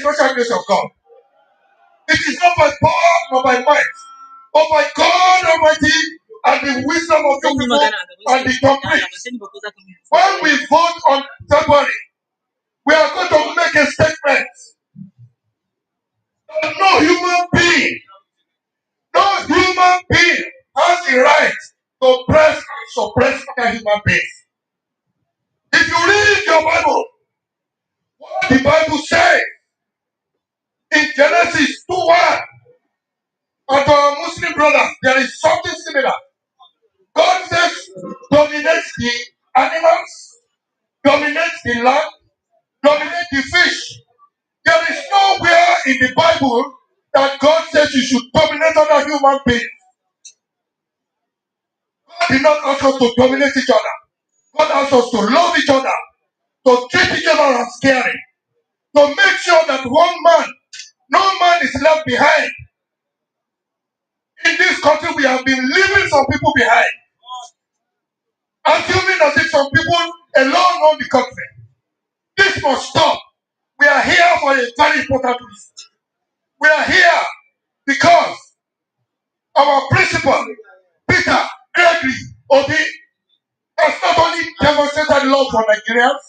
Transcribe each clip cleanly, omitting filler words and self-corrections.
special grace of God. It is not by power nor by might, but by God Almighty and the wisdom of the people and the complete. When we vote on February, we are going to make a statement. No human being has the right to press and suppress other human beings. If you read your Bible, what the Bible says in Genesis 2:1, and to our Muslim brothers, there is something similar. God says, dominate the animals, dominate the land, dominate the fish. There is nowhere in the Bible that God says you should dominate other human beings. God did not ask us to dominate each other. God asked us to love each other, to treat each other as caring, to make sure that no man is left behind. In this country, we have been leaving some people behind, assuming as if some people alone own the country. This must stop. We are here for a very important reason. We are here because our principal, Peter Gregory Obi, has not only demonstrated love for Nigerians,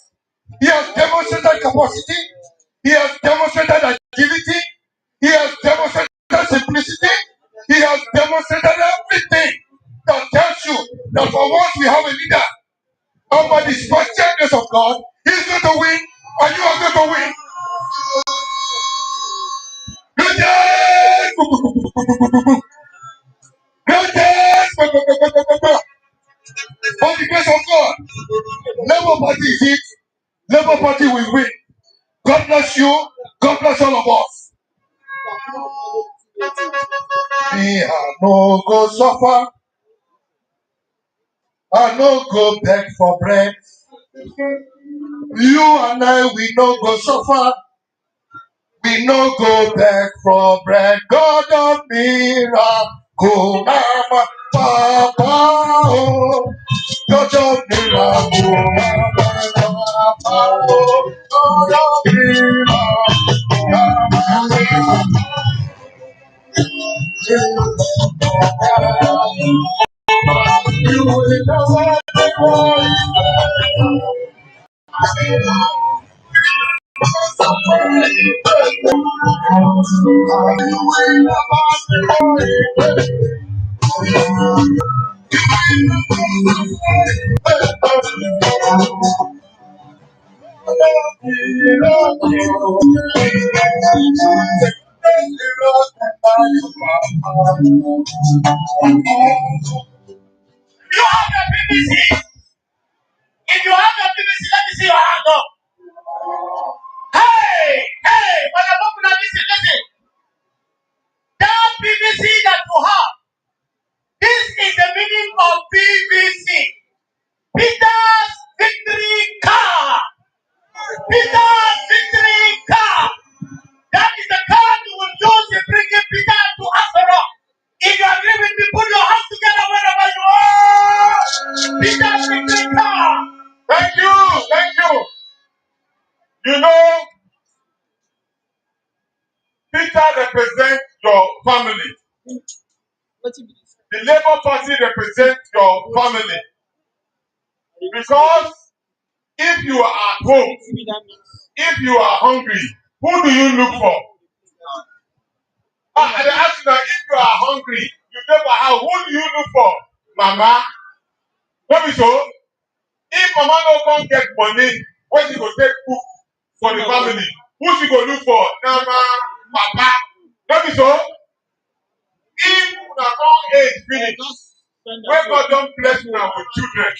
he has demonstrated capacity, he has demonstrated agility, he has demonstrated simplicity, he has demonstrated everything that tells you that for once we have a leader, and by the special grace of God, he's going to win, and you are going to win. By the grace of God, Labour Party is it. Labour Party will win. God bless you. God bless all of us. Me, I no go suffer. I no go beg for bread. You and I, we no go suffer. We no go beg for bread. God of miracle, Mama, Papa, oh. God of miracle, Mama, Papa, oh. God of miracle, Mama, you will never If you have your BBC, let me see your hand up. Hey, when I'm open, listen. That BBC that you have, this is the meaning of BBC. Peter's Victory Car. Peter's Victory Car. That is the car you will use to bring Peter to Asara. If you agree with me, put your hands together wherever you are. Peter's Victory Car. Thank you. You know, Peter represents your family. The Labour Party represents your family. Because if you are at home, if you are hungry, who do you look for? And they ask you that if you are hungry, you never have, who do you look for? Mama. Don't be so. If Mama no come get money, when she go take cook for the family, who she go look for? Mama, Papa. Don't be so. If una don age finish, when God don bless una with children,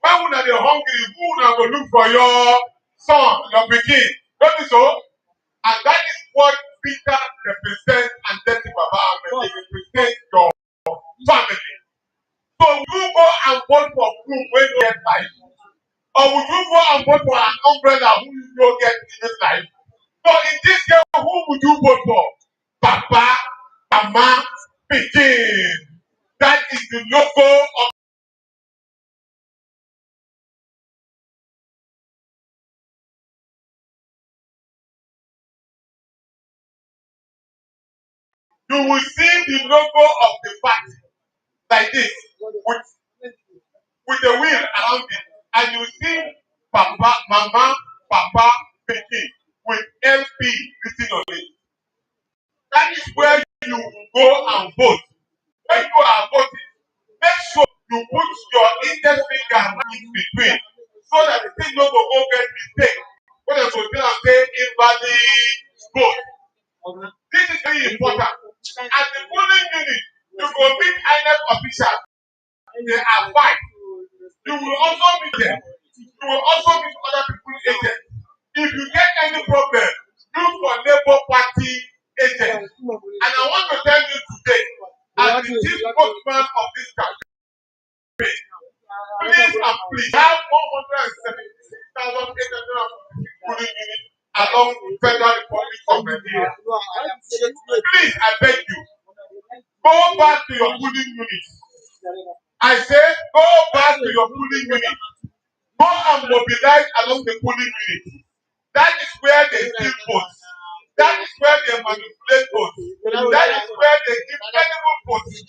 when una dey hungry, who una go look for your son, your pikin? Don't be so. And that is what Peter represents and Datti Baba Ahmed represents your family. So would you go and vote for who when you get life? Or would you go and vote for an umbrella who you don't get in this life? So in this case, who would you vote for? Papa, Mama, Pikin. That is the logo of You will see the logo of the party like this with the wheel around it, and you see Papa, Mama, Papa, Pikin with LP written on it. That is where you go and vote. When you are voting, make sure you put your index finger in between so that the thing no go get mistake. When they go tell am say invalid vote. This is very important. At the polling unit, you go meet INEC officials. They are fine. You will also meet them. You will also meet other people's agents. If you get any problem, look for Labour Party agents. And I want to tell you today, as the chief spokesman of this campaign, please and please have 176,800 polling units along the Federal Republic of Nigeria. Please, I beg you, go back to your polling units. I say, go back to your polling unit. Go and mobilize along the polling unit. That is where they steal votes. That is where they manipulate votes. That is where they give credible votes. If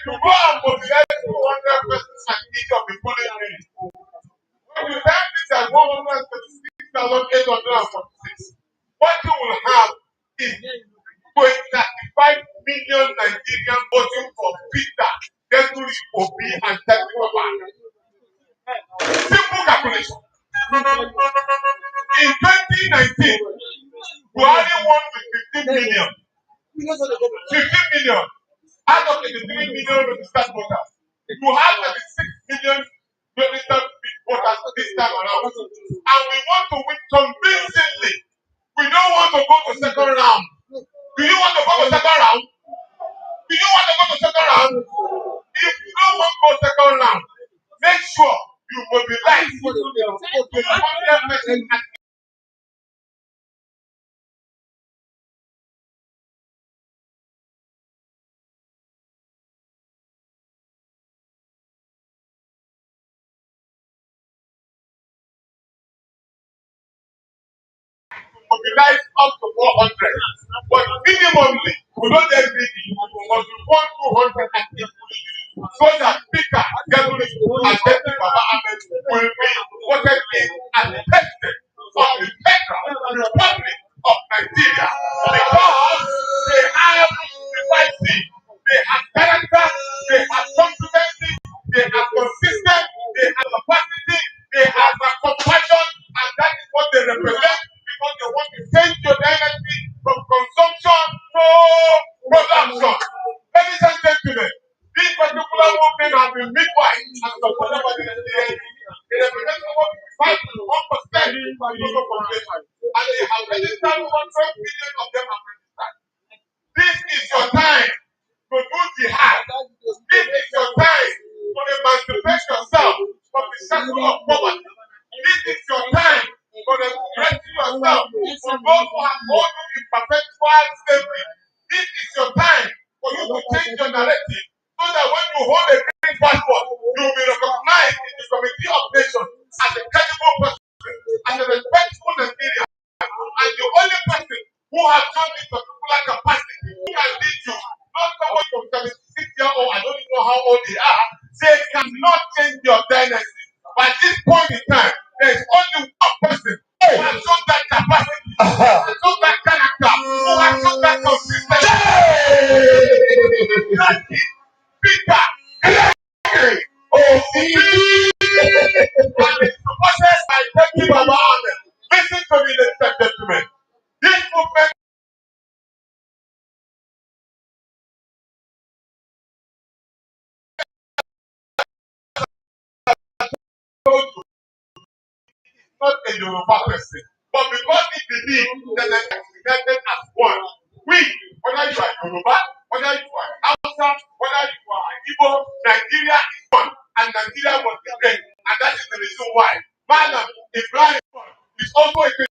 you go and mobilize 200 persons at each of the polling units, when you have this at 136,846, what you will have is 35 million Nigerians voting for Peter, Geturi, Obi, and Datti. Simple calculation. In 2019, Buhari won with 15 million. 15 million out of the 3 million registered voters. You have 36 million registered voters this time around. And we want to win convincingly. We don't want to go to second round. Do you want to go to second round? Do you want to go to second round? If you don't want to go second round, make sure you mobilize to 100 percent at mobilize up to 400. But minimally, we don't get greedy. We must be 200 and equally so that Peter, Geturi, and Datti Baba Ahmed will be voted in as the president of the Federal Republic of Nigeria because they have privacy, they have character, they have competency, they are consistent, they have capacity, they have compassion, and that is what they represent because they want to change your dynasty from consumption to production. Ladies and gentlemen, this particular movement has been midwife and supported by the NDA. It represents over 51% of the total population, and they have registered over 12 million of them have registered. This is your time to do jihad. This is your time to emancipate yourself from the shackle of poverty. This is your time to rescue yourself from those who have hold you in perpetual slavery. This is your time for you to change your narrative so that when you hold a green passport, you will be recognized in the Committee of Nations as a credible person, as a respectful Nigerian, and the only person who has shown this particular capacity who can lead you, not someone from 76-year-old, I don't even know how old they are, they cannot change your dynasty. By this point in time, there is only one person who has shown that capacity, who has shown that character, who has shown that consistency. That is Peter. Oh, and it's supported by Datti Baba Ahmed. Listen to me, ladies and gentlemen. This movement is not a Yoruba person, but because he believes that they are united as one. We, whether you are Yoruba, whether you are Hausa, whether you are Igbo, Nigeria is one, and Nigeria must be great, and that is the reason why. Madam Ibrahim is also a great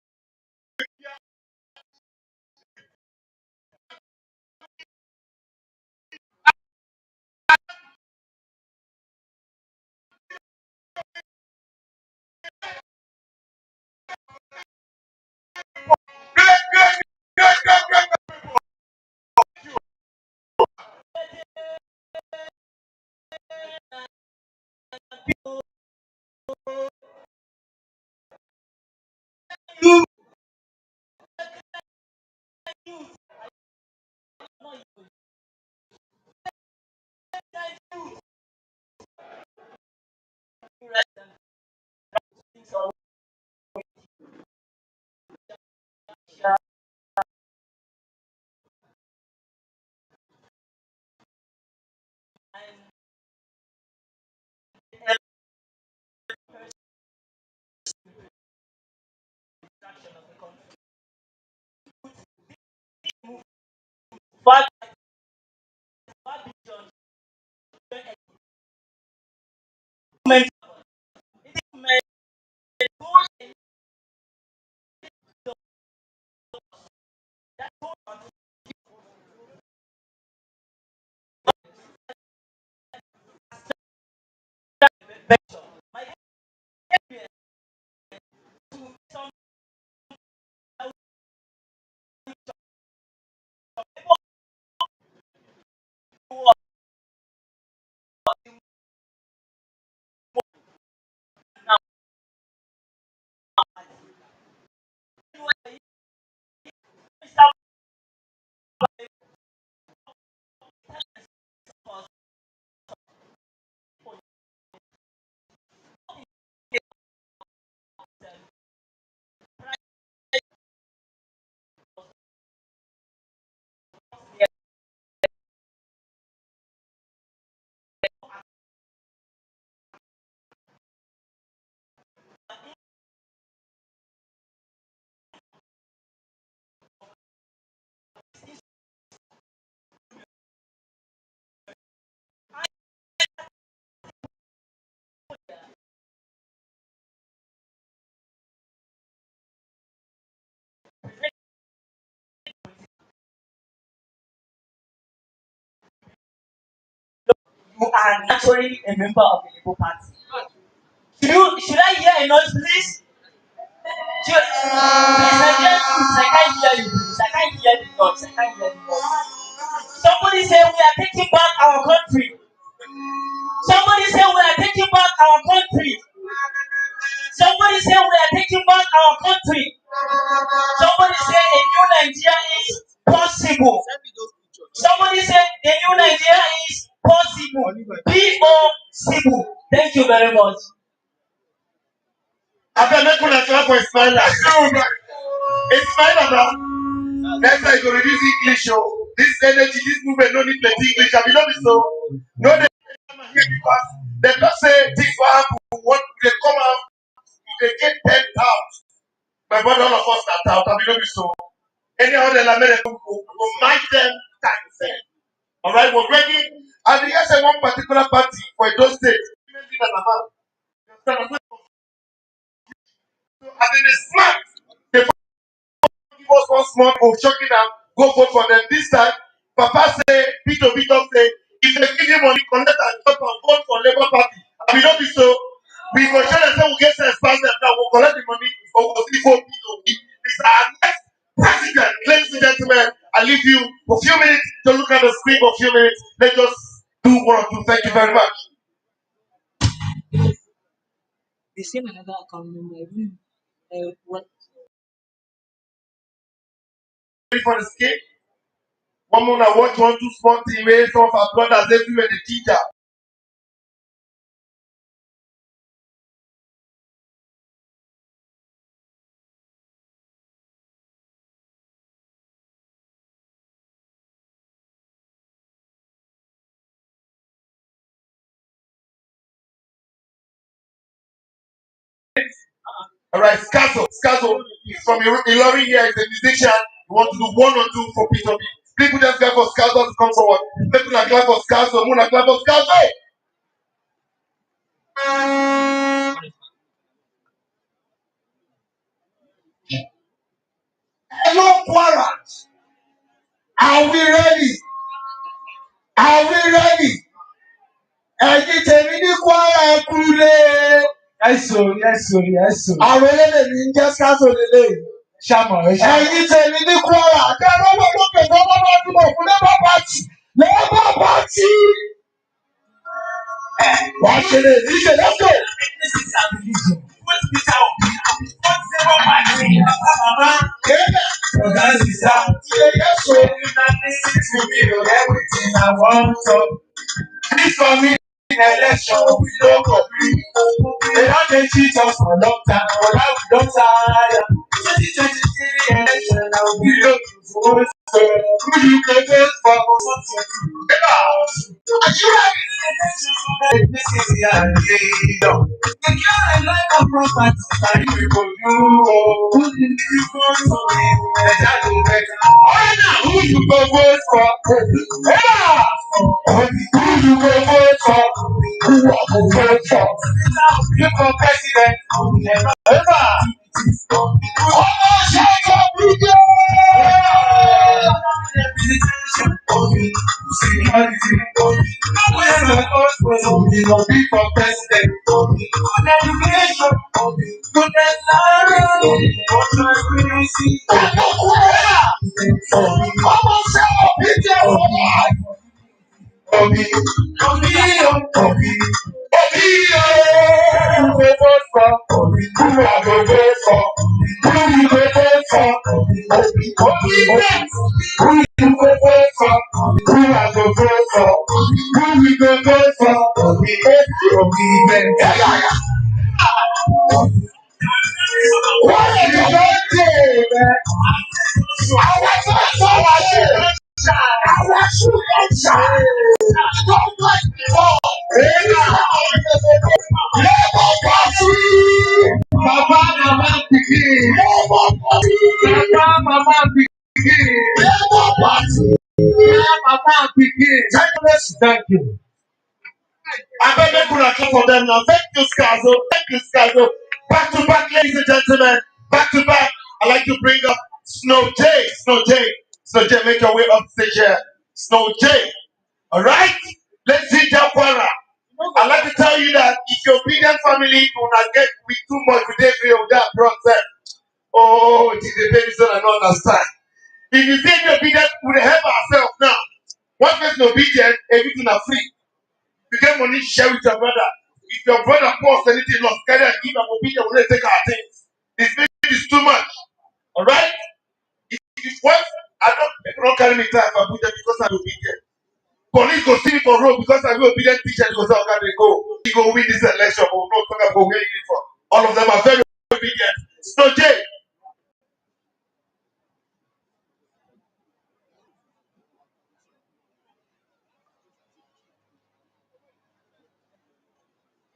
You are naturally a member of the Labour Party. Should I hear a noise, please? Please, Nigerian youths, I can't hear you, please. I can't hear the noise. I can't hear the noise. Somebody say we are taking back our country. Somebody say we are taking back our country. Somebody say we are taking back our country. Somebody say a new Nigeria is possible. Somebody say the new Nigeria is possible. Possible. Thank you very much. Abeg make una clap for Ismaila. Ismaila na. Next time you go reduce English o. This energy, this movement no need plenty English. Abi no be so. No dey here because dem talk say things wan happen. What dey come out, they get 10,000. My brother, all of us na out. Abi no be so. Anyhow dem like make dem go mind them times. Alright, we're ready. And the say one particular party for Edo State. And then they smart. They give us one small vote, shocking them, go vote for them. This time, Papa say, Peter Victor say, if they give you money, connect and chop and vote for Labour Party. And we don't be so. We go tell them say we get sense pass them now, we'll collect the money, or we'll see vote Peter. It's our next president. Ladies and gentlemen, I leave you for a few minutes to look at the screen for a few minutes. Let's just do one or two. Thank you very much. The same another account number. What? Ready for the skip? One more now watch 1 2 small thing where some of our brothers everywhere the teacher. Alright, Scazo is from Ilori here, is a musician. We want to do 1 or 2 for Peter B. People just clap for Scazo to come forward. People are clap for Scazo, Muna clap for Scazo. Hello, Kwara. Are we ready? Are we ready? Ẹ̀yin tèmi ní Kwara ẹ kúlé. Yes. Àwọn elédè ní ń jẹ́ Scazo lélẹ̀. Ẹ̀yin tèmi ní Kwara. Akẹ́rọ̀ wọ́n lókè tó wọ́n bá dúró fún Labour Party. Labour Party. Wàá ṣe lè ní ṣe lọ́sọ̀. This is our religion. What is our religion? What is our religion? Everything I want to. This for me election we don't complete. They don't cheat us for long time, but now we don't tire. 2023 election now we don't vote for. Who you can vote for? Are you ready? This is the leader. The girl I like a property, and you go do. Who did you vote for? That will better. Right now, who you go vote for? Yeah. Who you go vote for? Who I go vote for? You for president. Ever. Almost shake up, video. We go be for president. Good education. Good environment. Good transparency. Come on, say up, video. Obi, Obi, Obi, who go vote for? Obi, who I go vote for? Who you go vote for? Obi, who you go vote for? Who I go vote for? Who we go vote for? Obi, what are you going to do? I want to talk about you. I want you to shine. Don't like me more. Labour Party. Mama pikin. Mama pikin. Labour Party. Mama pikin. Thank you. I bet they could have come for them now. Thank you, Scazo. Thank you, Scazo. Back to back, ladies and gentlemen. Back to back. I'd like to bring up Snow J. Snow J. Snow J, make your way up stage here. Snow J. All right? Let's see Kwara. I'd like to tell you that if your obedient family will not get with too much today with that process, oh, it is the baby son I don't understand. If you say you're obedient, we'll help ourselves now. One person obedient, everything are free. You get money, share with your brother. If your brother posts anything lost, carry and give an obedient, we'll take our things. This baby is too much. All right? If what I don't carry me time for obedient because I'm obedient. Police go see me for road because I'm obedient teacher. They go say, okay, they go. He go win this election, but no talk about where you for. All of them are very obedient. So Jay.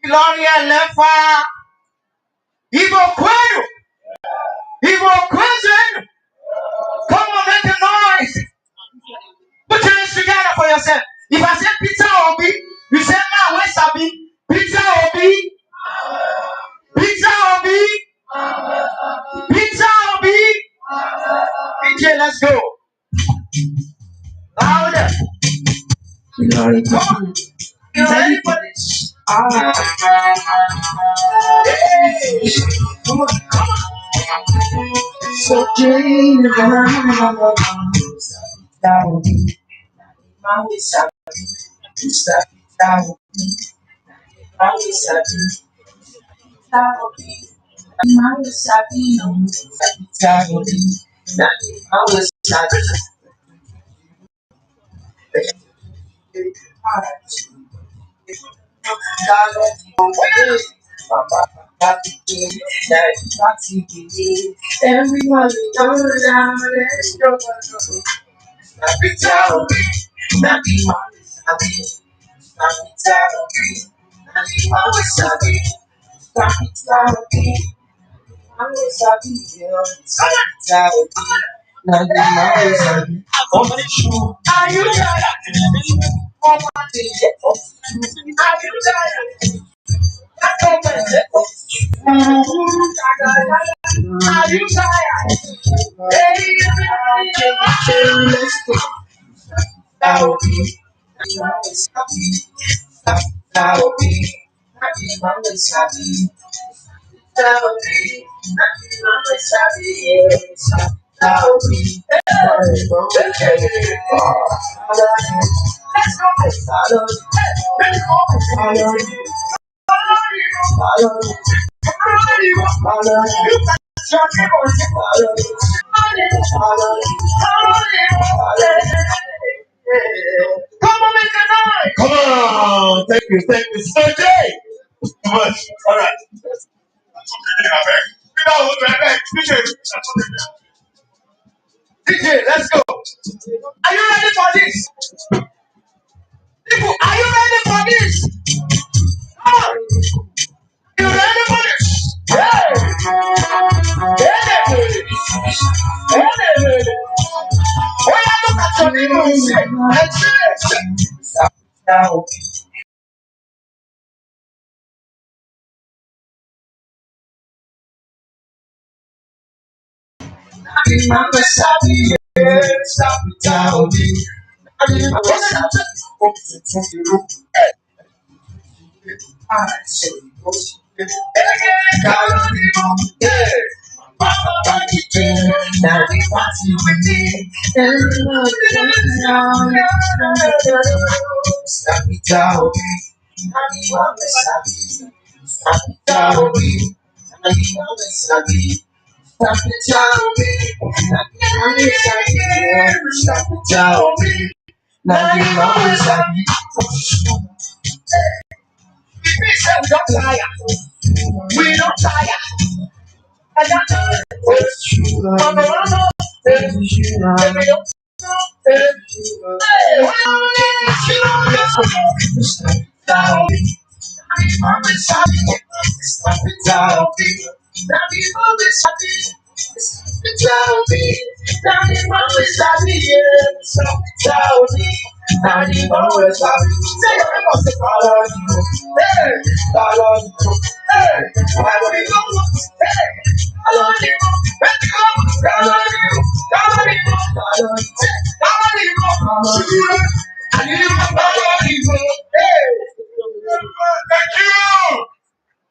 Gloria Lefa. Ivo Kwara. Ivo Kwara. Come on, make a noise. Put your hands together for yourself. If I say Peter Obi, you say, nah, where's Sabi? Peter Obi. Peter Obi. Peter Obi. DJ, let's go. Louder. Come on. You ready for this? Hey. Come on, come on. So, Jane, that will be my way, Sabi. That will be my way, Sabi. That will be my way, Sabi. That will be my way, Sabi. Everybody go down, let's go. Snap it out, not be my sabi. Snap it out, not be my sabi. Snap it out, my sabi. Snap it out, not be my sabi. Are you tired? Are you tired? Are you tired? Hey, let's go. That will be happy. That will be happy. Mama's happy. That will be happy. Mama's happy. That will be let's go. Come on, make a noise. Come on. Thank you. Njenje. Too much. All right. DJ, let's go. Are you ready for this? People, are you ready for this? Come on. Are you ready for this? Yeah. Yeah. Oh, yeah, look at your neighbors. That's it. Now, Mama Sabi, stop it down. Mama Sabi, now we party with me. Stop it down. Mama Sabi, stop it down. Mama Sabi. Stop it, Johnny. Stop it, Johnny. Now you always have me. We don't tire. We don't tire. I got to it's true. Mama, it's true. Stop it, Johnny. Now you always have me. Tell me, now you always have me. So tell me, now you always have me. Say I must follow you. Hey, follow you. Hey, follow you. Hey, follow you. Let's go. Follow you. Follow you. Follow you. Follow you. Follow you. I need to follow you. Hey. Thank you.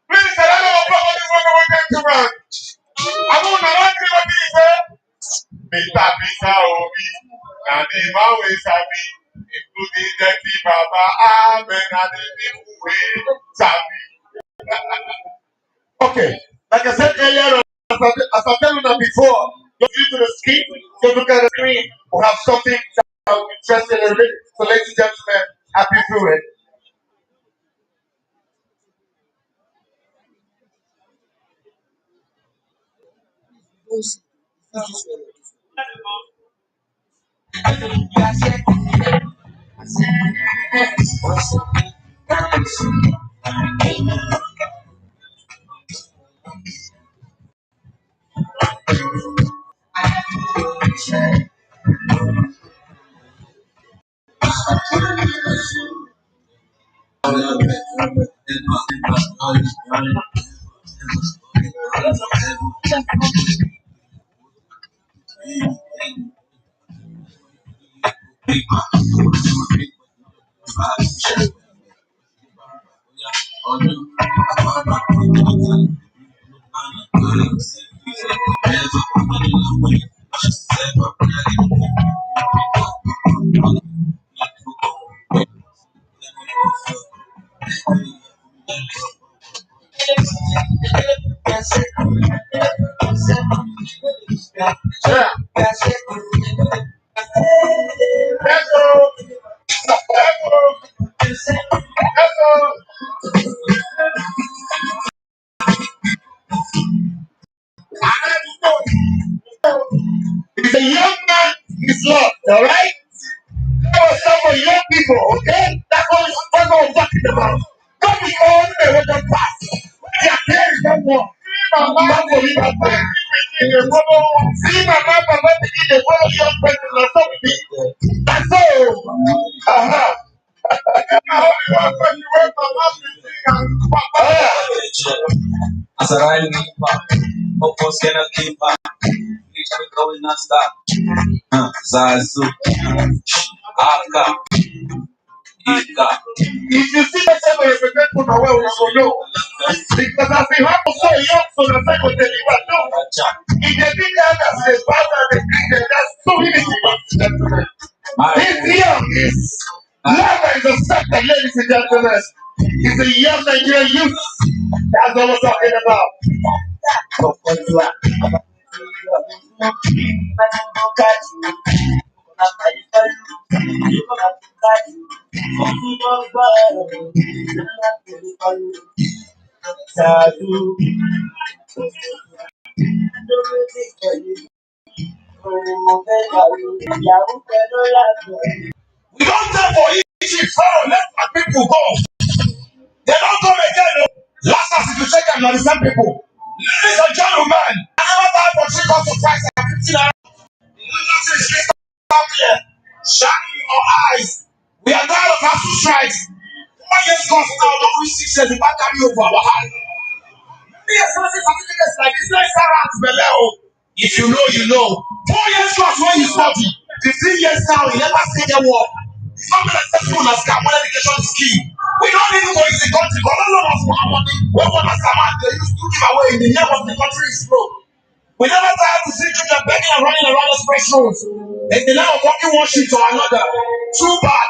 Please, I don't know what this one we're going to run. I want to run through what this is. Mr. Peter Obi, and the man we sabi, including Datti Baba, Amen, and the people we sabi. Okay, like I said earlier, as I told you before, just due to the screen, just look at the screen, we have something that I'm interested in. So, ladies and gentlemen, happy through it. Yeah. Hello. Hello. Hello. He's a young man, he's loved, all right? There were some young people, okay? That's what I'm talking about. Don't be all the way with the past. Their parents don't want. Mama, see, Mama, Papa, begin to follow young person or something. That's all. Uh-huh. Asarai Nipa, Opos Kena Kipa, each other going non stop. Zazu, Aka, Ika. If you see the same represent for the world, you know. Because as we have so young, so the second deliver, no. If they think that as a father, they think that that's so easy. He's young, he's love is a sector, ladies and gentlemen. He's a young Nigerian youth. That's what we're talking about. We don't time for Egypt. Pharaoh let my people go. They don't come again. No. Last time if you check them, now the same people. Ladies and gentlemen, I never time for three comes to Christ and 15 hours. Nothing is up here. Shining our eyes. We are tired of hustle strikes. 4 years cost now, don't we 6 years, we can't carry over our hand. Many expensive certificates like this, let's start out below. If you know, you know. 4 years cost when you study. 15 years now, you never see the work. It's not been successful as Gamma education scheme. We don't even go in the country, but all of us want money. We want to come out, they used to give away in the name of the country is slow. We never tired to see children begging and running around express roads. In the name of walking one street to another. Too bad.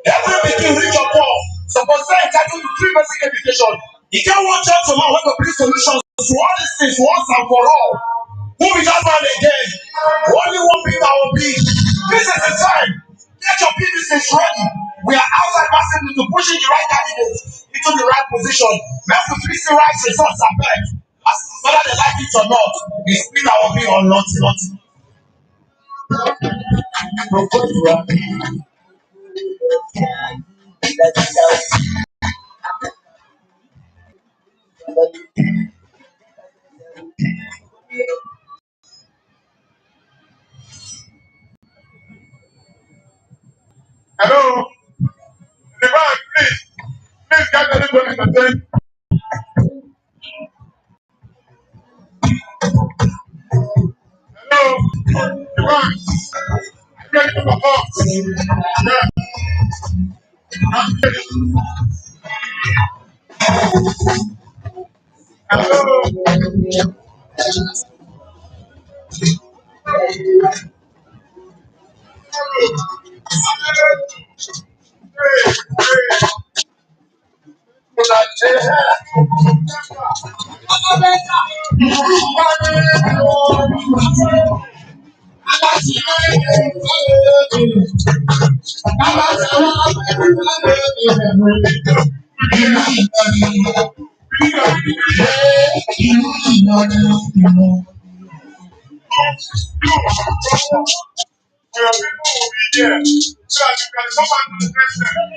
Every begin rich or poor. Suppose they entitled to free basic education. You can't watch out to man when to bring solutions to all these things once and for all. Who be that man again? Only one Peter will be. This is the time. Get your business ready. We are outside massively to pushing the right candidates into the right position. Let's to fix the right results and back. As whether they like it or not, the speed will be or not. Hello? The man, please. Please get ready to entertain. Hello? The man, ready to perform. Yeah. Hello? Your people will be there so that you can come back to the president.